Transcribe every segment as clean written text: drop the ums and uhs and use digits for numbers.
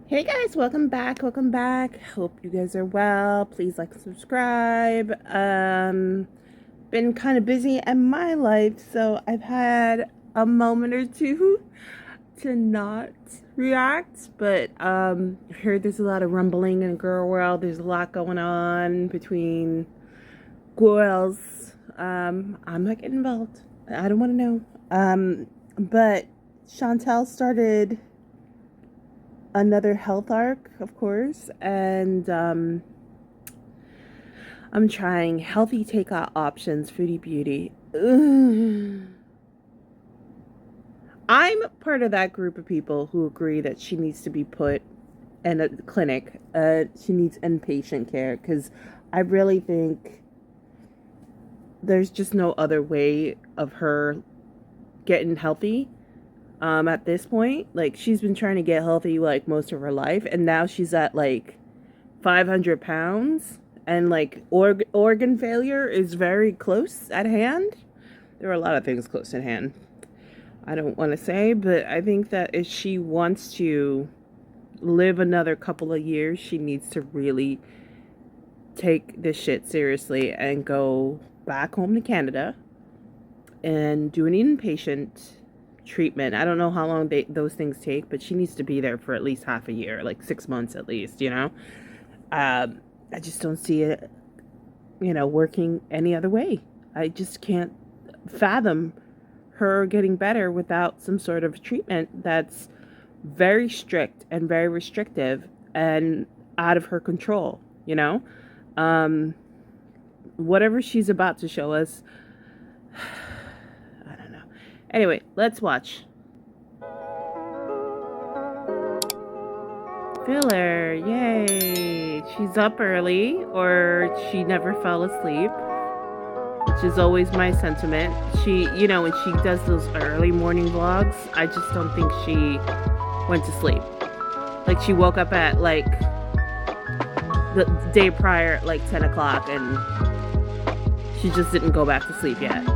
Hey guys, welcome back. Hope you guys are well. Please like and subscribe. Been kind of busy in my life, so I've had a moment or two to not react, but I heard there's a lot of rumbling in girl world. There's a lot going on between girls. I'm not getting involved. I don't want to know. But Chantel started another health arc, of course, and I'm trying healthy takeout options, foodie beauty. Ugh. I'm part of that group of people who agree that she needs to be put in a clinic. She needs inpatient care because I really think there's just no other way of her getting healthy. At this point, like, she's been trying to get healthy like most of her life, and now she's at like 500 pounds, and like organ failure is very close at hand. There are a lot of things close at hand, I don't want to say, but I think that if she wants to live another couple of years, she needs to really take this shit seriously and go back home to Canada and do an inpatient treatment. I don't know how long those things take, but she needs to be there for at least half a year, like 6 months at least, you know? I just don't see it, working any other way. I just can't fathom her getting better without some sort of treatment that's very strict and very restrictive and out of her control, you know? Whatever she's about to show us, I don't know. Anyway, let's watch. Filler, yay. She's up early, or she never fell asleep, which is always my sentiment. She, when she does those early morning vlogs, I just don't think she went to sleep. Like, she woke up at like the day prior at like 10 o'clock and she just didn't go back to sleep yet.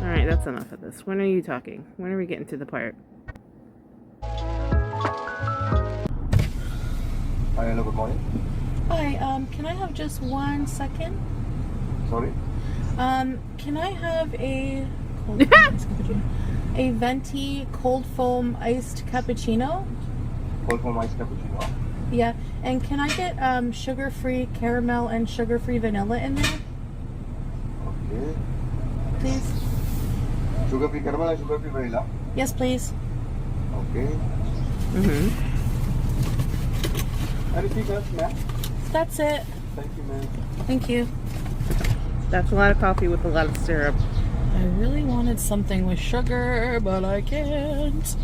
Alright, that's enough of this. When are you talking? When are we getting to the part? Hi, hello, good morning. Hi, can I have just 1 second? Sorry? Can I have a a venti cold foam iced cappuccino? Cold foam iced cappuccino. Yeah, and can I get sugar-free caramel and sugar-free vanilla in there, Okay. please? Sugar-free caramel and sugar-free vanilla. Yes, please. Okay. Mm-hmm. Anything else, ma'am? That's it. Thank you, ma'am. Thank you. That's a lot of coffee with a lot of syrup. I really wanted something with sugar, but I can't.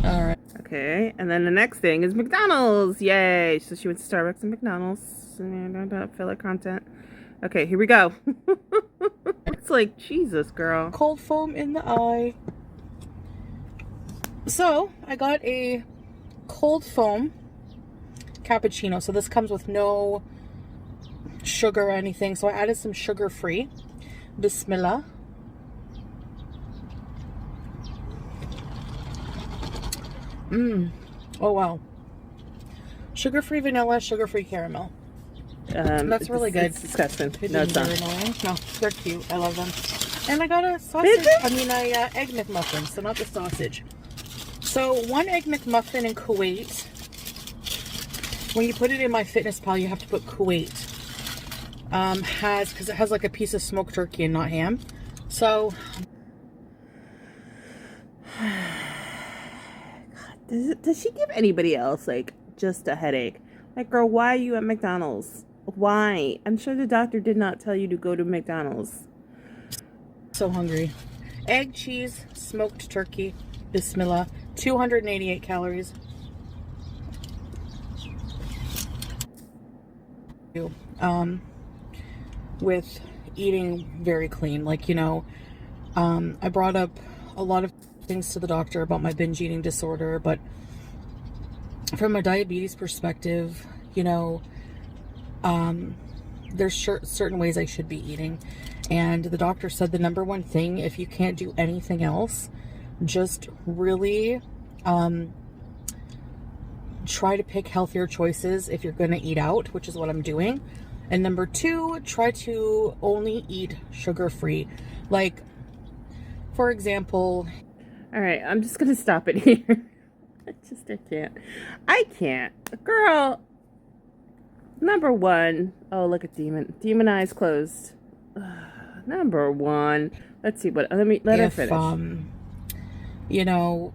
All right. Okay, and then the next thing is McDonald's. Yay! So she went to Starbucks and McDonald's. Filler content. Okay, here we go. It's like, Jesus, girl. Cold foam in the eye. So, I got a cold foam cappuccino. So this comes with no sugar or anything. So I added some sugar-free. Bismillah. Oh, wow. Sugar-free vanilla, sugar-free caramel. That's really good. It's disgusting. It No, it's isn't not. very annoying. No, they're cute. I love them. And I got a sausage. Egg McMuffin, so not the sausage. So one Egg McMuffin in Kuwait. When you put it in MyFitnessPal, you have to put Kuwait. Because it has like a piece of smoked turkey and not ham. So Does she give anybody else like just a headache? Like, girl, why are you at McDonald's? Why? I'm sure the doctor did not tell you to go to McDonald's. so hungry. Egg, cheese, smoked turkey, Bismillah. 288 calories. With eating very clean, like, I brought up a lot of things to the doctor about my binge eating disorder, but from a diabetes perspective, there's certain ways I should be eating, and the doctor said the number one thing, if you can't do anything else, just really try to pick healthier choices if you're going to eat out, which is what I'm doing. And number 2, try to only eat sugar-free. Like, for example... All right, I'm just going to stop it here. I can't. Girl, number 1. Oh, look at Demon eyes closed. Number 1. Let's see what, let her finish. You know,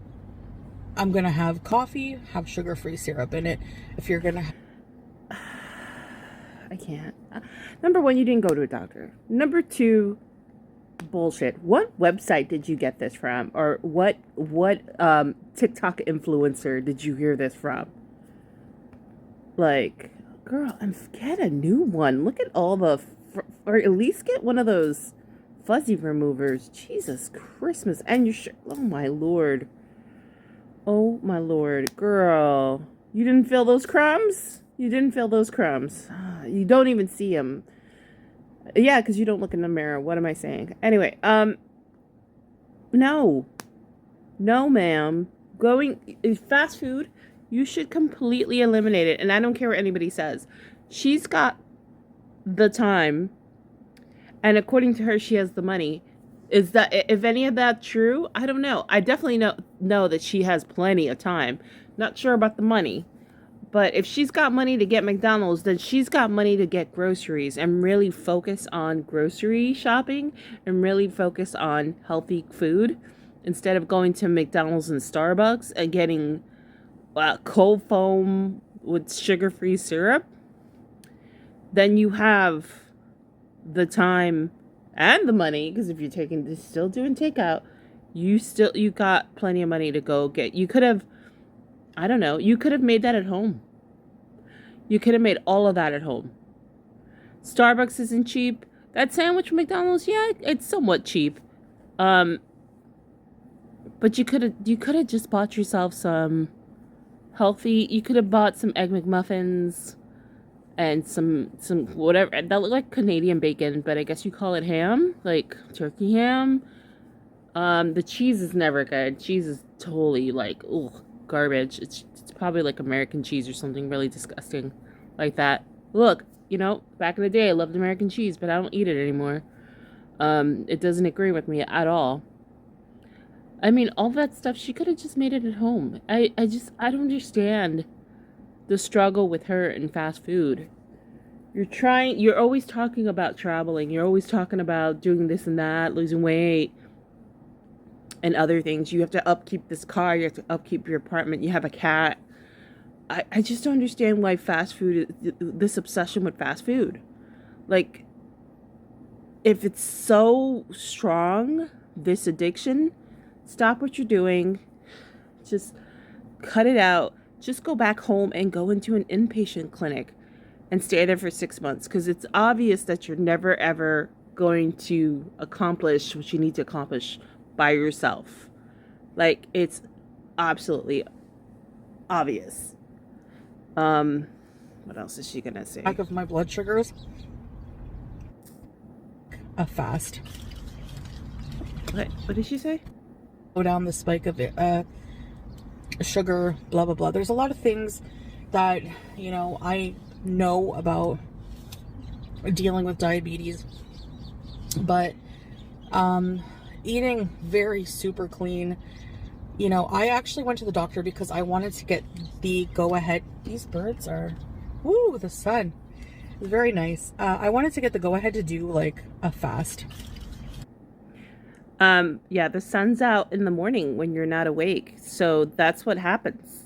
I'm going to have coffee, have sugar-free syrup in it. If you're going to... I can't. Number 1, you didn't go to a doctor. Number 2, bullshit. What website did you get this from? Or what TikTok influencer did you hear this from? Like, girl, get a new one. Look at all the... or at least get one of those fuzzy removers. Jesus Christmas. And you're sure... Oh, my Lord. Oh, my Lord. Girl, you didn't feel those crumbs? You didn't feel those crumbs. You don't even see them. Yeah, because you don't look in the mirror. What am I saying? Anyway, no. No, ma'am. Fast food, you should completely eliminate it. And I don't care what anybody says. She's got the time. And according to her, she has the money. Is that, if any of that true? I don't know. I definitely know that she has plenty of time. Not sure about the money. But if she's got money to get McDonald's, then she's got money to get groceries and really focus on grocery shopping and really focus on healthy food instead of going to McDonald's and Starbucks and getting cold foam with sugar-free syrup. Then you have the time and the money, because if you're still doing takeout, you got plenty of money to go get. You could have, I don't know, you could have made that at home. You could have made all of that at home. Starbucks isn't cheap. That sandwich from McDonald's, yeah, it's somewhat cheap. But you could have just bought yourself some healthy, you could have bought some Egg McMuffins and some whatever. That looked like Canadian bacon, but I guess you call it ham, like turkey ham. The cheese is never good. Cheese is totally like, ugh, garbage. It's probably like American cheese or something really disgusting like that. Look, back in the day I loved American cheese, but I don't eat it anymore. It doesn't agree with me at all. I mean, all that stuff, she could have just made it at home. I don't understand the struggle with her and fast food. You're always talking about traveling. You're always talking about doing this and that, losing weight and other things. You have to upkeep this car. You have to upkeep your apartment. You have a cat. I just don't understand why fast food, this obsession with fast food. Like, if it's so strong, this addiction, stop what you're doing. Just cut it out. Just go back home and go into an inpatient clinic and stay there for 6 months, because it's obvious that you're never, ever going to accomplish what you need to accomplish by yourself. Like, it's absolutely obvious. What else is she gonna say? Back of my blood sugars. A fast. What did she say? Go down the spike of it, sugar, blah blah blah. There's a lot of things that I know about dealing with diabetes, but eating very super clean. I actually went to the doctor because I wanted to get the go-ahead. These birds are, woo, the sun is very nice. I wanted to get the go-ahead to do like a fast. Yeah, the sun's out in the morning when you're not awake. So that's what happens.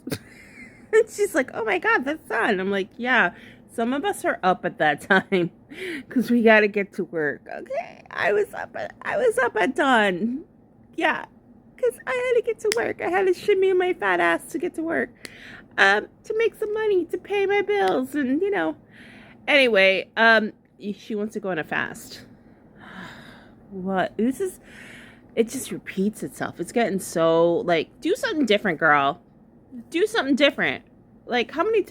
She's like, oh my God, the sun. I'm like, yeah, some of us are up at that time because we got to get to work. Okay. I was up at dawn. Yeah. Because I had to get to work. I had to shimmy my fat ass to get to work. To make some money to pay my bills and, Anyway, she wants to go on a fast. What? It just repeats itself. It's getting so, like, do something different, girl. Do something different. Like, how many,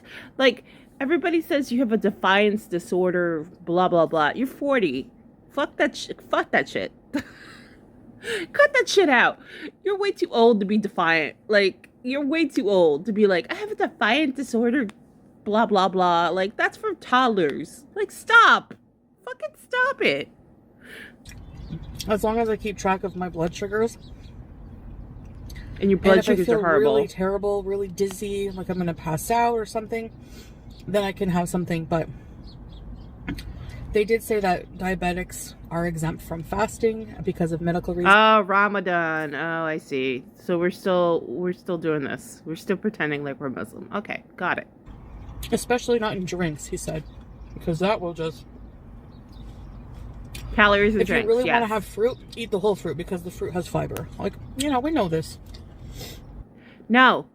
everybody says you have a defiance disorder, blah, blah, blah. You're 40. Fuck that shit. Cut that shit out. You're way too old to be defiant. Like, you're way too old to be like, I have a defiant disorder, blah, blah, blah. Like, that's for toddlers. Like, stop. Fucking stop it. As long as I keep track of my blood sugars. And your blood and if sugars I feel are horrible. really terrible, really dizzy, like I'm going to pass out or something, then I can have something. But they did say that diabetics are exempt from fasting because of medical reasons. Oh, Ramadan. Oh, I see. So we're still doing this. We're still pretending like we're Muslim. Okay, got it. Especially not in drinks, he said, because that will just... Calories and if drinks, you really yes. want to have fruit, eat the whole fruit because the fruit has fiber. Like, you know, we know this. No.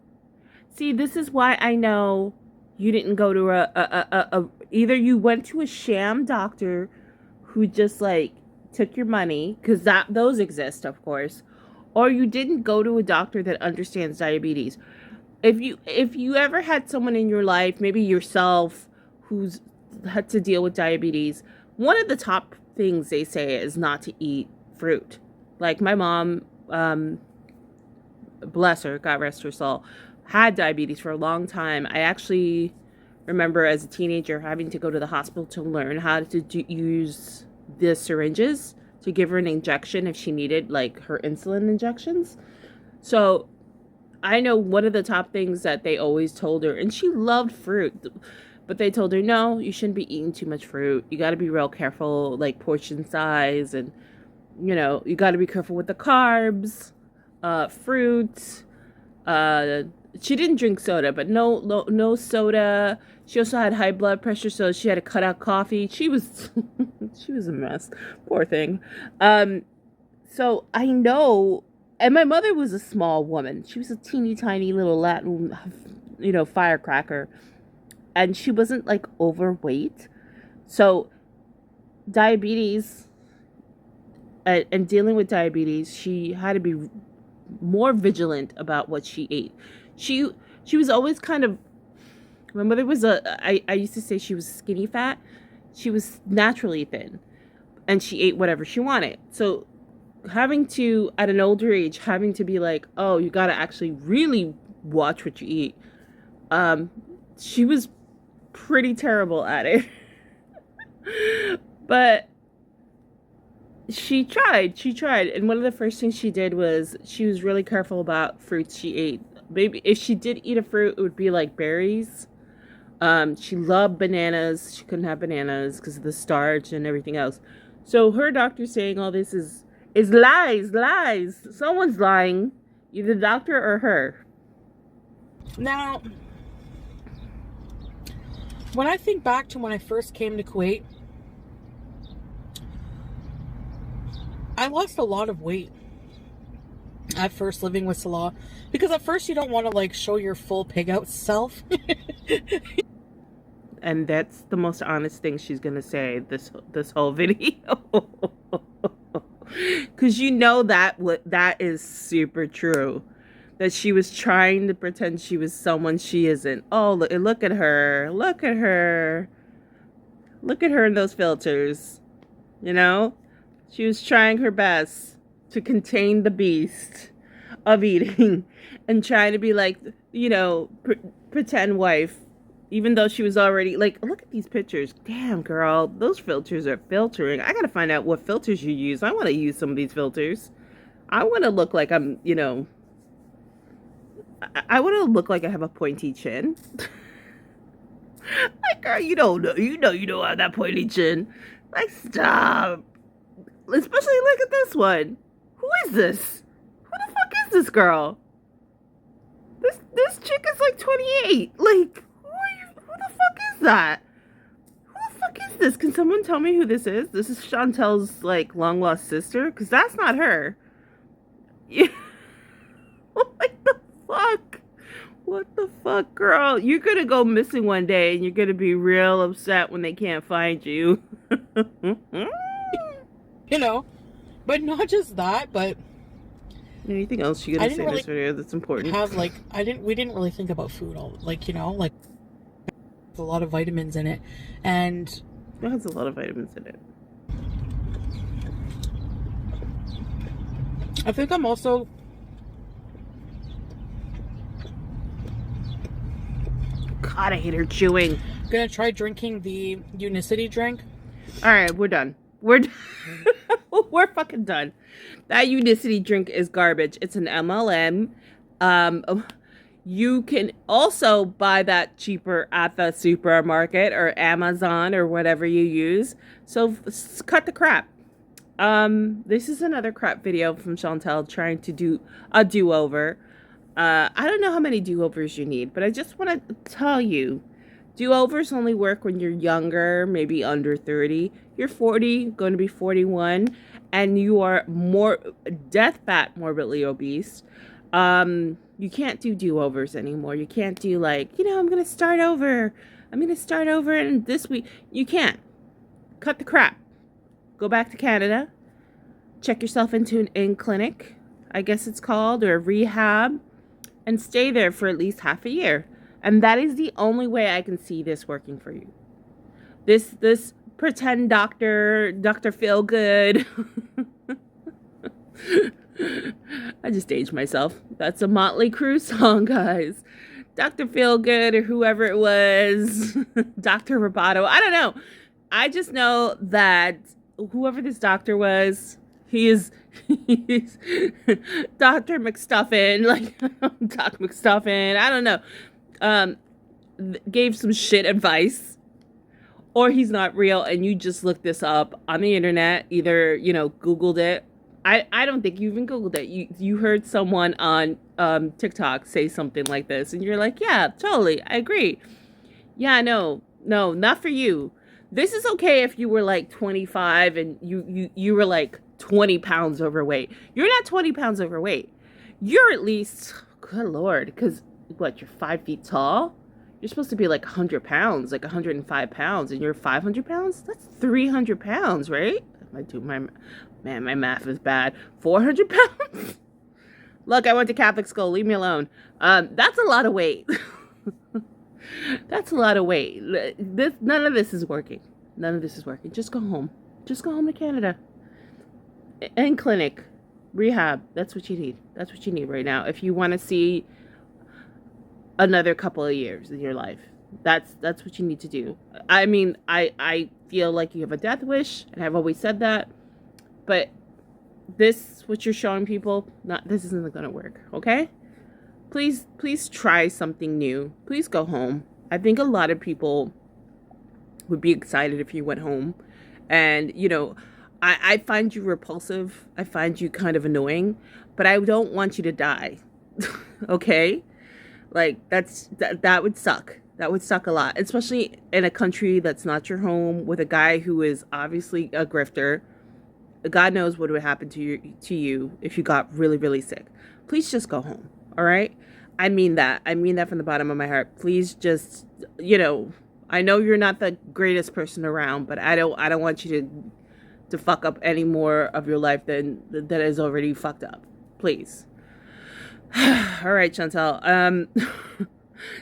See, this is why I know you didn't go to either you went to a sham doctor who just like took your money, because those exist, of course, or you didn't go to a doctor that understands diabetes. If you ever had someone in your life, maybe yourself, who's had to deal with diabetes, one of the top things they say is not to eat fruit. Like my mom, bless her, God rest her soul, had diabetes for a long time. I actually remember as a teenager having to go to the hospital to learn how to use the syringes to give her an injection if she needed, like, her insulin injections. So I know one of the top things that they always told her, and she loved fruit, but they told her, no, you shouldn't be eating too much fruit. You got to be real careful, like portion size, and, you know, you got to be careful with the carbs, fruit. She didn't drink soda, but no soda. She also had high blood pressure, so she had to cut out coffee. She was she was a mess. Poor thing. So I know, and my mother was a small woman. She was a teeny tiny little Latin, you know, firecracker. And she wasn't like overweight. So diabetes and dealing with diabetes, she had to be more vigilant about what she ate. She was always kind of, my mother was I used to say she was skinny fat. She was naturally thin, and she ate whatever she wanted. So having to, at an older age, having to be like, oh, you got to actually really watch what you eat. She was pretty terrible at it. But she tried. And one of the first things she did was she was really careful about fruits she ate. Maybe if she did eat a fruit, it would be like berries. She loved bananas. She couldn't have bananas because of the starch and everything else. So her doctor saying all this is lies. Someone's lying. Either the doctor or her. Now, when I think back to when I first came to Kuwait, I lost a lot of weight at first living with Salah, because at first you don't want to like show your full pig out self. And that's the most honest thing she's gonna say this whole video. Because you know that is super true. That she was trying to pretend she was someone she isn't. Oh, look at her. Look at her in those filters. You know? She was trying her best to contain the beast of eating and trying to be like, you know, pretend wife. Even though she was already, like, look at these pictures. Damn, girl, those filters are filtering. I gotta find out what filters you use. I want to use some of these filters. I want to look like I'm, you know, I want to look like I have a pointy chin. Like, girl, you don't have that pointy chin. Like, stop. Especially look at this one. Who is this? Who the fuck is this girl? This chick is like 28. Like, who the fuck is that? Who the fuck is this? Can someone tell me who this is? This is Chantel's like long lost sister? Because that's not her. Yeah. What the fuck? What the fuck, girl? You're gonna go missing one day and you're gonna be real upset when they can't find you. You know, but not just that, but anything else you're gonna say in this video that's important? We didn't really think about food all, like, you know, like a lot of vitamins in it, and it has a lot of vitamins in it. I think I'm also God, I hate her chewing. gonna try drinking the Unicity drink. All right, we're done. We're we're fucking done. That Unicity drink is garbage. It's an MLM. You can also buy that cheaper at the supermarket or Amazon or whatever you use. So cut the crap. This is another crap video from Chantel trying to do a do-over. I don't know how many do-overs you need, but I just want to tell you, do-overs only work when you're younger, maybe under 30. You're 40, going to be 41, and you are more death fat morbidly obese. You can't do do-overs anymore. You can't do like, I'm going to start over. I'm going to start over and this week. You can't. Cut the crap. Go back to Canada. Check yourself into an in-clinic, I guess it's called, or rehab, and stay there for at least half a year. And that is the only way I can see this working for you. This pretend Dr. Feelgood. I just aged myself. That's a Motley Crue song, guys. Dr. Feelgood or whoever it was. Dr. Roboto. I don't know. I just know that whoever this doctor was, he's Dr. McStuffin. Like, Doc McStuffin. I don't know. Gave some shit advice. Or he's not real and you just looked this up on the internet. Either, Googled it. I don't think you even Googled it. You heard someone on TikTok say something like this, and you're like, yeah, totally, I agree. Yeah, no, not for you. This is okay if you were like 25 and you were like 20 pounds overweight. You're not 20 pounds overweight. You're at least, good Lord, because what, you're 5 feet tall? You're supposed to be like 100 pounds, like 105 pounds, and you're 500 pounds? That's 300 pounds, right? My math is bad. 400 pounds? Look, I went to Catholic school. Leave me alone. That's a lot of weight. That's a lot of weight. None of this is working. None of this is working. Just go home. Just go home to Canada. And clinic. Rehab. That's what you need. That's what you need right now. If you want to see another couple of years in your life. That's what you need to do. I mean, I feel like you have a death wish, and I've always said that. But what you're showing people, this isn't going to work, okay? Please try something new. Please go home. I think a lot of people would be excited if you went home. And, I find you repulsive. I find you kind of annoying. But I don't want you to die, okay? Like, that would suck. That would suck a lot, especially in a country that's not your home with a guy who is obviously a grifter. God knows what would happen to you if you got really, really sick. Please just go home, all right? I mean that. I mean that from the bottom of my heart. Please just, I know you're not the greatest person around, but I don't want you to fuck up any more of your life than that is already fucked up. Please. All right, Chantel.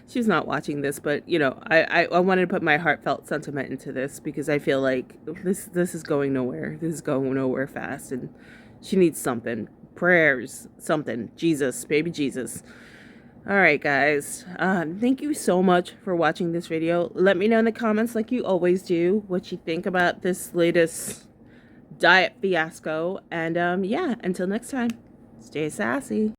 She's not watching this, but I wanted to put my heartfelt sentiment into this because I feel like this is going nowhere. This is going nowhere fast, and she needs something. Prayers, something. Jesus, baby Jesus. All right, guys. Thank you so much for watching this video. Let me know in the comments, like you always do, what you think about this latest diet fiasco. And yeah, until next time, stay sassy.